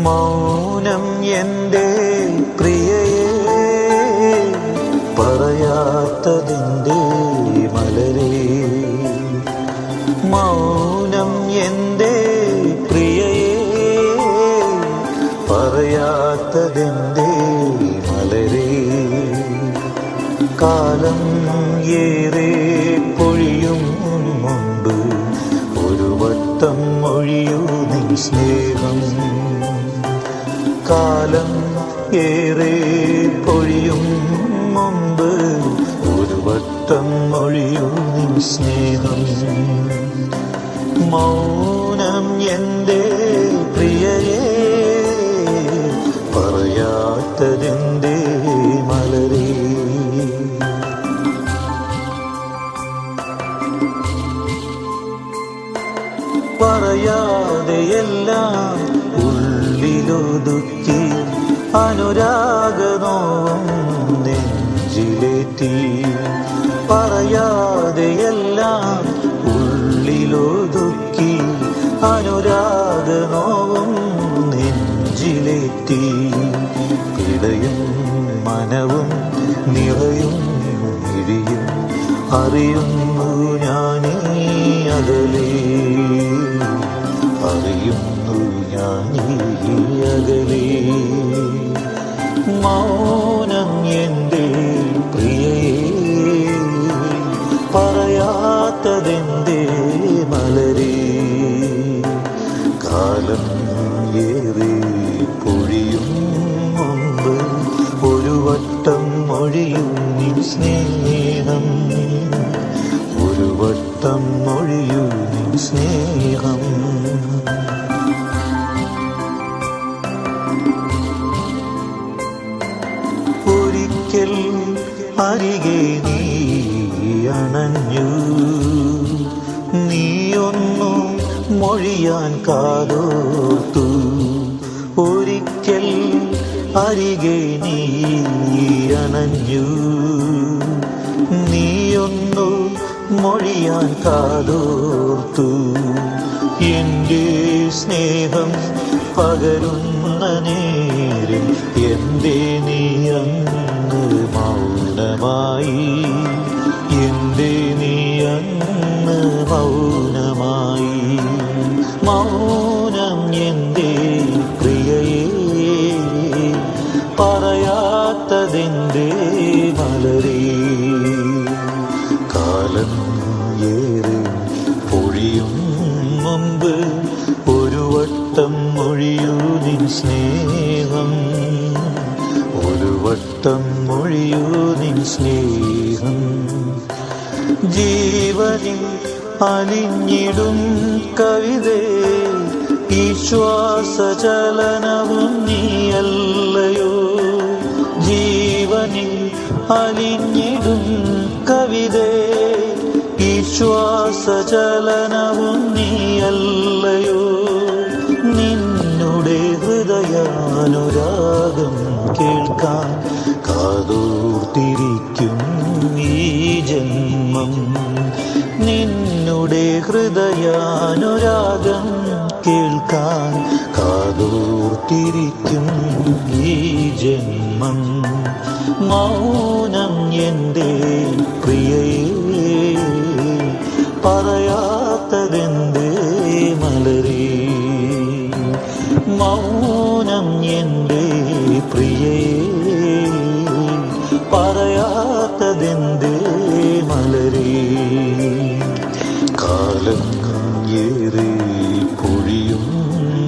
മൗനം എൻ്റെ പ്രിയയേ, പറയാത്തതിൻ്റെ മലരേ. മൗനം എൻ്റെ പ്രിയയേ, പറയാത്തതിൻ്റെ മലരേ. കാലം ഏറെ പൊഴിയും മുമ്പ് ഒരു വട്ടം മൊഴിയൂ നിൻ സ്നേഹം. കാലം ഏറെ പൊഴിയും മുമ്പ് ഒരു വട്ടം മൊഴിയൂ നിൻ സ്നേഹം. മൗനം എൻ്റെ പ്രിയയേ, പറയാത്തതിൻ്റെ മലരേ. പറയാതെയെല്ലാം ഉള്ളിലൊതുക്കി അനുരാഗനോവും നെഞ്ചിലേറ്റി. പറയാതെയെല്ലാം ഉള്ളിലൊതുക്കി അനുരാഗനോവും നെഞ്ചിലേറ്റി. പിടയും മനവും നിറയും മിഴിയും അറിയുന്നു ഞാനീ അകലേ, അറിയുന്നു ഞാനീ അകലേ. മൗനം എൻ്റെ പ്രിയയേ, പറയാത്തതെൻ്റെ മലരേ. കാലം ഏറെ പൊഴിയും മുമ്പ് ഒരു വട്ടം മൊഴിയും നിൻ സ്നേഹം. ഒരു വട്ടം മൊഴിയൂ നിൻ സ്നേഹം. ഒരിക്കൽ അരികെ നീ അണഞ്ഞു, നീയൊന്നു മൊഴിയാൻ കാതോർത്തു. ഒരിക്കൽ അരികെ നീ അണഞ്ഞു, നീയൊന്നു മൊഴിയാൻ കാതോർത്തു. എൻ്റെ സ്നേഹം പകരുന്ന നേരം എന്തേ നീ അങ്ങ് മൗനമായി? എന്തേ നീ അങ്ങ് മൗനമായി? മൗനം എൻ്റെ പ്രിയയേ, പറയാത്തതെൻ്റെ മലരേ. കാലം ഏറെ പൊഴിയും മുമ്പ് ഒരു വട്ടം മൊഴിയൂ നിൻ സ്നേഹം. ഒരു വട്ടം മൊഴിയൂ നിൻ സ്നേഹം. ജീവനിൽ അലിഞ്ഞിടും കവിതേ, ഈ ശ്വാസചലനവും നീയല്ലയോ? ജീവനിൽ അലിഞ്ഞിടും കവിതേ, ഈ ശ്വാസചലനവും നീയല്ലയോ? നിന്നുടെ ഹൃദയാനുരാഗം കേൾക്കാൻ കാതോർത്തിരിക്കും ഈ ജന്മം. നിന്നുടെ ഹൃദയാനുരാഗം കേൾക്കാൻ കാതോർത്തിരിക്കും ഈ ജന്മം. മൗനം എൻ്റെ പ്രിയയേ, പറയാത്തതെൻ്റെ മലരേ. മൗനം എൻ്റെ പ്രിയയേ, പറയാത്തതെൻ്റെ മലരേ. കാലം ഏറെ പൊഴിയും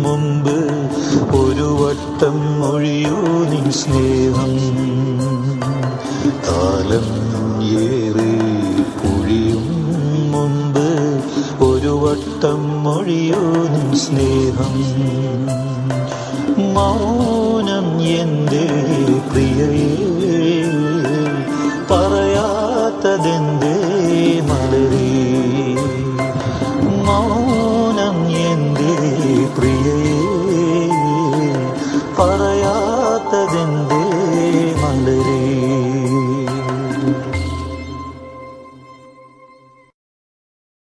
മുമ്പ് ഒരു വട്ടം മൊഴിയൂ നിൻ സ്നേഹം. കാലം ഏറെ പൊഴിയും മുമ്പ് ഒരു വട്ടം മൊഴിയൂ നിൻ സ്നേഹം. മൗനം എൻ്റെ പ്രിയയേ.